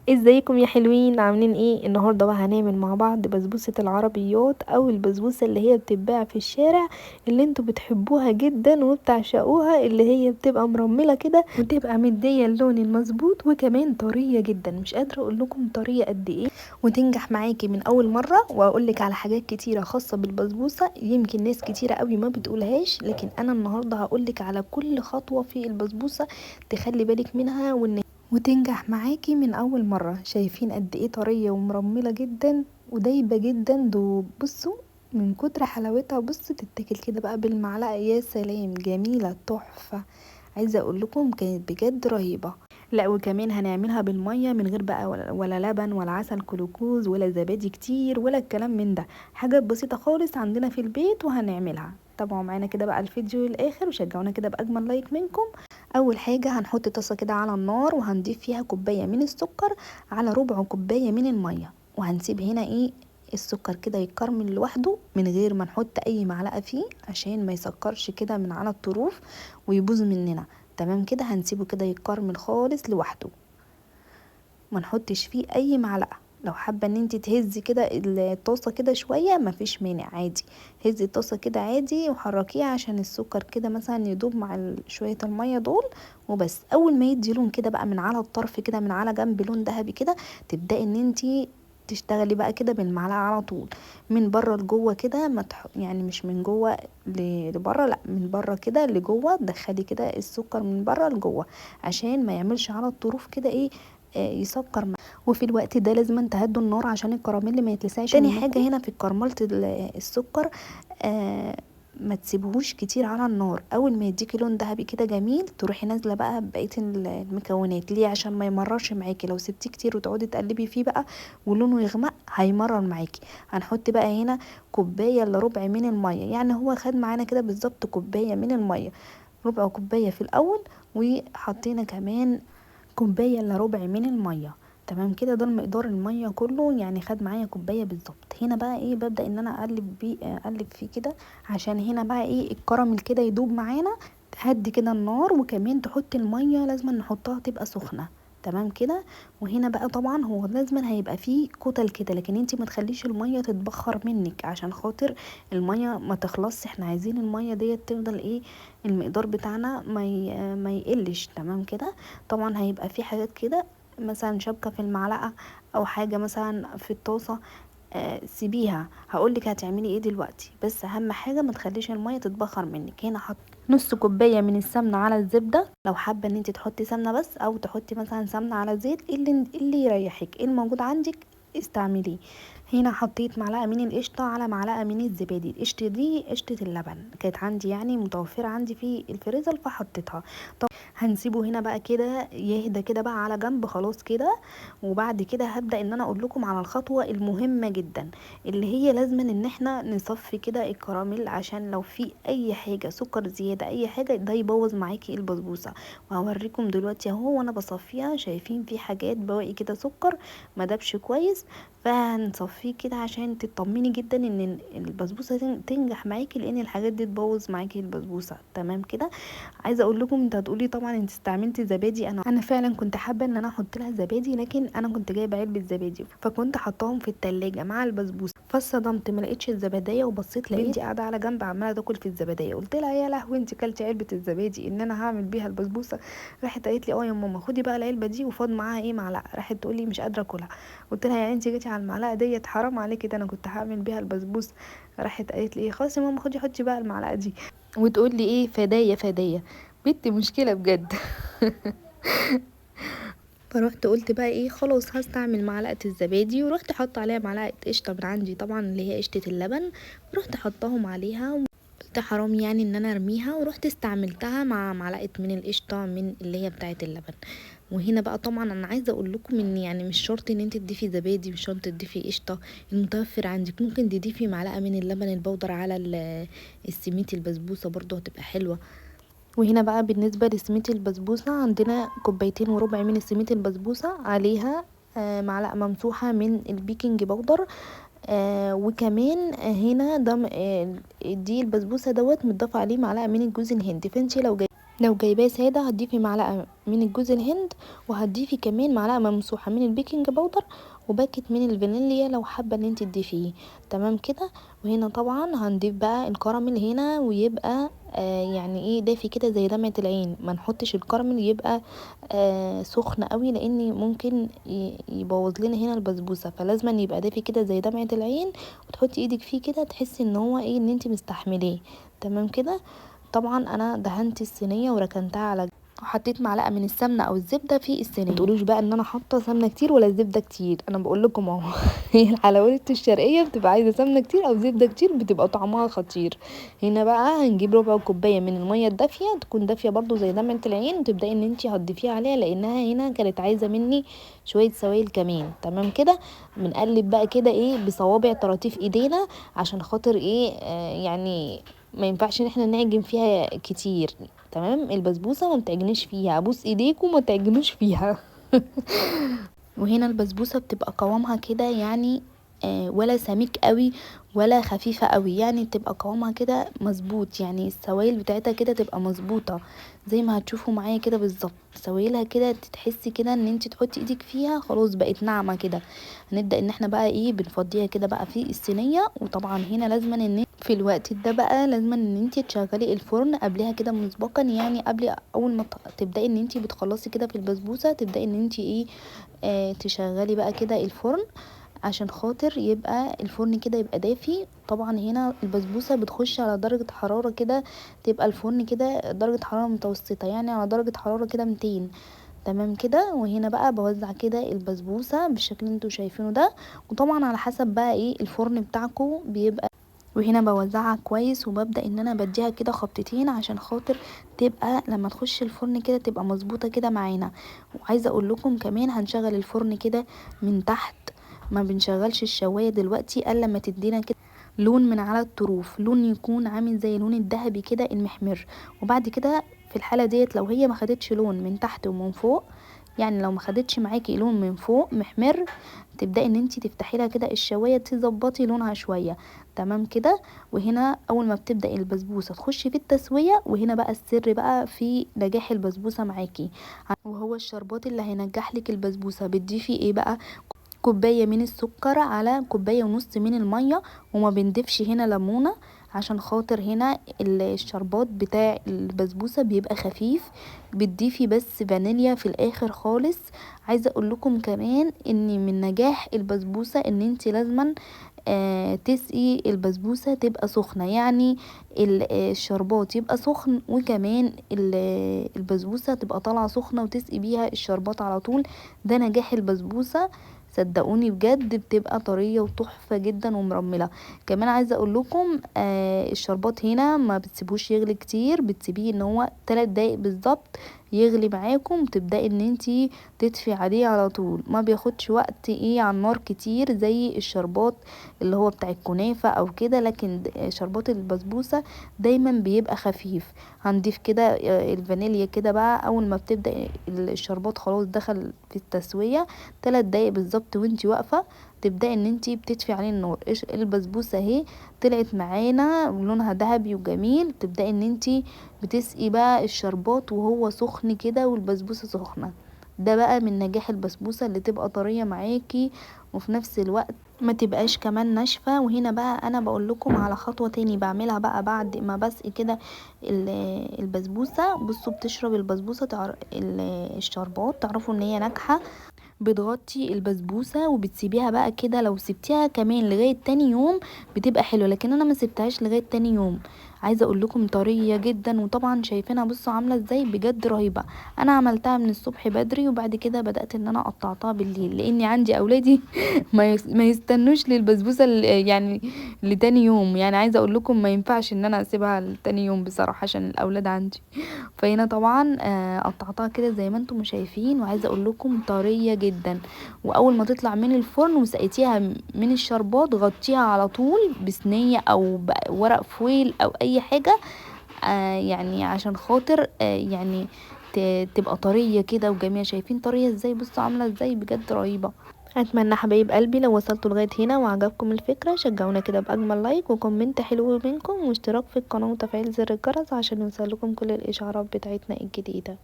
ازيكم يا حلوين؟ عاملين ايه النهارده؟ بقى هنعمل مع بعض بسبوسه العربيات، او البسبوسه اللي هي بتتباع في الشارع، اللي انتوا بتحبوها جدا وبتعشقوها، اللي هي بتبقى مرمله كده وتبقى مديه اللون المظبوط، وكمان طريه جدا. مش قادره اقول لكم طريه قد ايه، وتنجح معاكي من اول مره. واقول لك على حاجات كتيره خاصه بالبسبوسه يمكن ناس كتيره قوي ما بتقولهاش، لكن انا النهارده هقول لك على كل خطوه في البسبوسه تخلي بالك منها وتنجح معاكي من اول مرة. شايفين قد ايه طرية ومرملة جدا ودايبة جدا دوب. بصوا من كتر حلاوتها، بصوا تتاكل كده بقى بالمعلقة، يا سلام، جميلة تحفة. عايزة اقول لكم كانت بجد رهيبة. لا وكمان هنعملها بالمية من غير بقى ولا لبن ولا عسل كلوكوز ولا زبادي كتير ولا الكلام من ده. حاجات بسيطة خالص عندنا في البيت وهنعملها. تابعوا معانا كده بقى الفيديو للاخر وشجعونا كده باجمل لايك منكم. اول حاجه هنحط طاسه كده على النار، وهنضيف فيها كوبايه من السكر على ربع كوبايه من الميه، وهنسيب هنا السكر كده يتكرمل لوحده من غير ما نحط اي معلقه فيه، عشان ما يسكرش كده من على الطروف ويبوظ مننا. تمام كده، هنسيبه كده يتكرمل خالص لوحده، ما نحطش فيه اي معلقه. لو حابه ان انت تهزي كده الطاسه كده شويه مفيش مانع عادي، هزي الطاسه كده عادي وحركيها عشان السكر كده مثلا يدوب مع شويه الميه دول وبس. اول ما يدي لون كده بقى من على الطرف كده من على جنب لون ذهبي كده، تبداي ان انت تشتغلي بقى كده بالمعلقه على طول من بره لجوه كده، ما يعني مش من جوه لبره، لا من بره كده لجوه. تدخلي كده السكر من بره لجوه عشان ما يعملش على الطروف كده يسكر. وفي الوقت ده لازم تهدوا النار عشان الكراميل ما يتلسعش. تاني حاجه هنا في كرمله السكر، ما تسيبوهوش كتير على النار. اول ما يديكي لون ذهبي كده جميل، تروحي نازله بقى بقيه المكونات. ليه؟ عشان ما يمررش معاكي. لو سبتيه كتير وتقعدي تقلبي فيه بقى ولونه يغمق هيمرر معاكي. هنحط بقى هنا كوبايه الا ربع من الميه، يعني هو خد معانا كده بالظبط كوبايه من الميه، ربع كوبايه في الاول، وحطينا كمان كوبايه الا ربع من الميه. تمام كده، ده المقدار الميه كله، يعني خد معايا كوبايه بالظبط. هنا بقى ببدا ان انا اقلب فيه كده عشان هنا بقى الكراميل كده يدوب معانا. تهدي كده النار، وكمان تحطي الميه لازم نحطها تبقى سخنه. تمام كده. وهنا بقى طبعا هو لازم هيبقى فيه كتل كده، لكن انتي ما تخليش الميه تتبخر منك عشان خاطر الميه ما تخلصش. احنا عايزين الميه ديت تفضل المقدار بتاعنا ما يقلش. تمام كده. طبعا هيبقى في حاجات كده مثلا شبكة في المعلقة او حاجة مثلا في الطاسة، سيبيها. هقولك هتعملي ايه دلوقتي، بس اهم حاجة ما تخليش المية تتبخر منك. هنا حط نص كوباية من السمنة على الزبدة، لو حابة ان انت تحطي سمنة بس او تحطي مثلا سمنة على زيت، اللي يريحك، ايه الموجود عندك استعمليه. هنا حطيت معلقة من القشطة على معلقة من الزبادي. القشطة دي قشطة اللبن، كانت عندي يعني متوفرة عندي في الفريزر فحطيتها. هنسيبه هنا بقى كده يهدى كده بقى على جنب خلاص كده. وبعد كده هبدأ ان انا اقول لكم على الخطوة المهمة جدا، اللي هي لازما ان احنا نصفي كده الكراميل، عشان لو في اي حاجة سكر زيادة اي حاجة ده يبوظ معاكي البسبوسة. وهوريكم دلوقتي اهو وانا بصفيها، شايفين في حاجات بواقي كده سكر ما دابش كويس، فهنصفيه كده عشان تطمني جدا ان البسبوسة تنجح معاكي، لان الحاجات دي تبوظ معاكي البسبوسة. تمام كده. عايزه اقول لكم، انت هتقولي طبعا انت استعملتي زبادي. انا فعلا كنت حابه ان انا احط لها زبادي، لكن انا كنت جايبه علبه زبادي فكنت حطاهم في التلاجة مع البسبوسه، فاتصدمت ما لقيتش الزباديه، وبصيت لقيت بنتي قاعده على جنب عماله تاكل في الزباديه. قلت لها يا لهوي انت كلتي علبه الزبادي ان انا هعمل بيها البسبوسه؟ راحت قالت لي اه يا ماما خدي بقى العلبه دي وفاض معاها معلقه. راحت تقول لي مش قادره اكلها. قلت لها يعني انت جيتي على المعلقه ديت؟ حرام عليكي، ده انا كنت هعمل بيها البسبوسه. راحت قالت لي خلاص يا ماما خدي حطي بقى المعلقه دي، وتقول لي فدايه فدايه. بنتي مشكله بجد. فروحت قلت بقى خلاص هستعمل معلقه الزبادي، ورحت حط عليها معلقه قشطه من عندي طبعا اللي هي قشطه اللبن، ورحت حطاهم عليها. قلت حرام يعني ان انا ارميها، ورحت استعملتها مع معلقه من القشطه من اللي هي بتاعه اللبن. وهنا بقى طبعا انا عايزه اقول لكم ان يعني مش شرط ان انت تضيفي زبادي، مش شرط تضيفي قشطه، المتوفر عندك. ممكن تضيفي معلقه من اللبن البودر على السميد البسبوسه برضو هتبقى حلوه. وهنا بقى بالنسبة لسميد البسبوسة، عندنا كوبايتين وربع من السميد البسبوسة، عليها معلقة ممسوحة من البيكنج باودر. وكمان هنا ده دي البسبوسة دوت متضاف عليه معلقة من الجوز الهندي. فانتي لو لو جايباه ساده هتضيفي معلقه من الجوز الهند، وهتضيفي كمان معلقه ممسوحه من البيكنج باودر، وباكت من الفانيليا لو حابه ان انت تضيفيه. تمام كده. وهنا طبعا هنضيف بقى الكراميل هنا، ويبقى يعني ايه دافي كده زي دمعة العين. ما نحطش الكراميل يبقى سخن قوي، لان ممكن يبوظ لنا هنا البسبوسه. فلازم يبقى دافي كده زي دمعة العين، وتحطي ايدك فيه كده تحسي ان هو ايه ان انت مستحمليه. تمام كده. طبعا انا دهنت الصينيه وركنتها على، وحطيت معلقه من السمنه او الزبده في الصينيه. ما تقولوش بقى ان انا حاطه سمنه كتير ولا زبده كتير، انا بقول لكم اهو. هي الحلويات الشرقيه بتبقى عايزه سمنه كتير او زبده كتير، بتبقى طعمها خطير. هنا بقى هنجيب ربع كوبايه من الميه الدافيه، تكون دافيه برضو زي دمعه العين، وتبداي ان انت هتضيفيها عليها، لانها هنا كانت عايزه مني شويه سوائل كمان. تمام كده. بنقلب بقى كده ايه بصوابع طراطيف ايدينا، عشان خاطر ايه يعني ما ينفعش ان احنا نعجن فيها كتير. تمام. البسبوسه ما بتعجنش فيها، ابوس ايديكم ما تعجنوش فيها. وهنا البسبوسه بتبقى قوامها كده يعني ولا سميك قوي ولا خفيفه قوي، يعني تبقى قوامها كده مظبوط، يعني السوائل بتاعتها كده تبقى مظبوطه زي ما هتشوفوا معايا كده بالظبط. سوائلها كده تحسي كده ان انت تحطي ايدك فيها خلاص بقت ناعمه كده. هنبدا ان احنا بقى ايه بنفضيها كده بقى في الصينيه. وطبعا هنا لازم ان في الوقت ده بقى لازم ان انت تشغلي الفرن قبلها كده مسبقا، يعني قبل اول ما تبداي ان انت بتخلصي كده في البسبوسه، تبداي ان انت ايه تشغلي بقى كده الفرن، عشان خاطر يبقى الفرن كده يبقى دافي. طبعا هنا البسبوسه بتخش على درجه حراره كده، تبقى الفرن كده درجه حراره متوسطه، يعني على درجه حراره كده 200. تمام كده. وهنا بقى بوزع كده البسبوسه بالشكل اللي انتوا شايفينه ده، وطبعا على حسب بقى ايه الفرن بتاعكم بيبقى. وهنا بوزعها كويس، وببدأ ان انا بديها كده خبطتين عشان خاطر تبقى لما تخش الفرن كده تبقى مظبوطة كده معانا. وعايزة اقول لكم كمان هنشغل الفرن كده من تحت، ما بنشغلش الشواية دلوقتي الا لما تدينا كده لون من على الطروف، لون يكون عامل زي لون الذهبي كده المحمر. وبعد كده في الحالة ديت لو هي ما خدتش لون من تحت ومن فوق، يعني لو ما خدتش معاكي لون من فوق محمر، تبداي ان انت تفتحي لها كده الشوايه تظبطي لونها شويه. تمام كده. وهنا اول ما بتبدا البسبوسه تخش في التسويه، وهنا بقى السر بقى في نجاح البسبوسه معاكي، وهو الشربات اللي هينجح لك البسبوسه. بتضيفي ايه بقى؟ كوبايه من السكر على كوبايه ونص من الميه، وما بنضيفش هنا ليمونه، عشان خاطر هنا الشربات بتاع البسبوسه بيبقى خفيف. بتضيفي بس فانيليا في الاخر خالص. عايزه اقول لكم كمان ان من نجاح البسبوسه ان انت لازما تسقي البسبوسه تبقى سخنه، يعني الشربات يبقى سخن، وكمان البسبوسه تبقى طالعه سخنه وتسقي بيها الشربات على طول. ده نجاح البسبوسه. صدقوني بجد بتبقى طريه وتحفه جدا ومرمله. كمان عايزه اقول لكم الشربات هنا ما بتسيبوش يغلي كتير، بتسيبيه ان هو 3 دقايق بالظبط يغلي معاكم، تبداي ان انتي تطفي عليه على طول. ما بياخدش وقت ايه على النار كتير زي الشربات اللي هو بتاع الكنافه او كده، لكن شربات البسبوسه دايما بيبقى خفيف. هنضيف كده الفانيليا كده بقى اول ما بتبدا الشربات خلاص دخل في التسويه 3 دقايق بالظبط، وانتي واقفه تبداي ان انتي بتطفي عليه النار. البسبوسه اهي طلعت معانا ولونها ذهبي وجميل. تبداي ان انتي بتسقي بقى الشربات وهو سخن كده والبسبوسه سخنه. ده بقى من نجاح البسبوسه اللي تبقى طريه معاكي، وفي نفس الوقت ما تبقاش كمان ناشفه. وهنا بقى انا بقول لكم على خطوه تاني بعملها بقى بعد ما بسقي كده البسبوسه. بصوا بتشرب البسبوسه الشربات تعرفوا ان هي ناجحه. بتغطي البسبوسه وبتسيبيها بقى كده، لو سبتيها كمان لغايه تاني يوم بتبقى حلوه، لكن انا ما سبتهاش لغايه تاني يوم. عايزه اقول لكم طريه جدا، وطبعا شايفينها بصوا عامله ازاي بجد رهيبه. انا عملتها من الصبح بدري، وبعد كده بدات ان انا قطعتها بالليل، لاني عندي اولادي ما يستنوش للبسبوسه يعني لتاني يوم. يعني عايزه اقول لكم ما ينفعش ان انا اسيبها لتاني يوم بصراحه عشان الاولاد عندي. فهنا طبعا قطعتها كده زي ما انتم شايفين، وعايزه اقول لكم طريه جدا. واول ما تطلع من الفرن وسقيتيها من الشربات غطيها على طول بصينيه او بورق فويل او اي حاجه، يعني عشان خاطر يعني تبقى طريه كده وجميله. شايفين طريه ازاي؟ بصوا عامله ازاي بجد رهيبه. اتمنى حبايب قلبي لو وصلتوا لغايه هنا وعجبكم الفكره شجعونا كده باجمل لايك وكومنت حلو منكم واشتراك في القناه وتفعيل زر الجرس عشان يوصلكم كل الاشعارات بتاعتنا الجديده.